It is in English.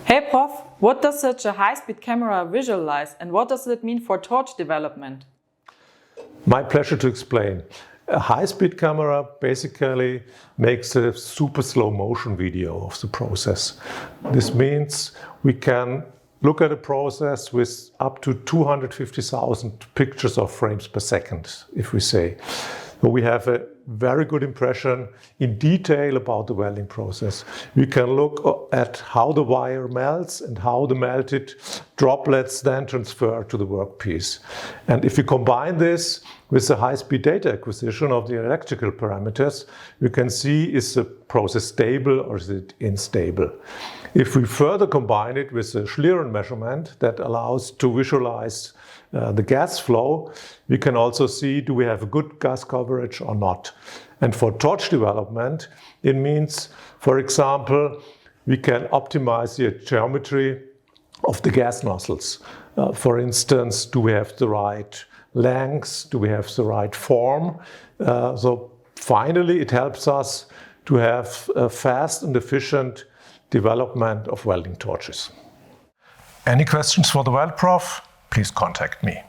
Hey Prof, what does such a high-speed camera visualize and what does it mean for torch development? My pleasure to explain. A high-speed camera basically makes a super slow motion video of the process. This means we can look at a process with up to 250,000 pictures of frames per second, if we say. So we have a very good impression in detail about the welding process. We can look at how the wire melts and how the melted droplets then transfer to the workpiece. And if we combine this with the high-speed data acquisition of the electrical parameters, we can see is the process stable or is it unstable. If we further combine it with the Schlieren measurement that allows to visualize the gas flow, we can also see do we have a good gas coverage or not. And for torch development, it means, for example, we can optimize the geometry of the gas nozzles. For instance, do we have the right length? Do we have the right form? So finally, it helps us to have a fast and efficient development of welding torches. Any questions for the Weld Prof? Please contact me.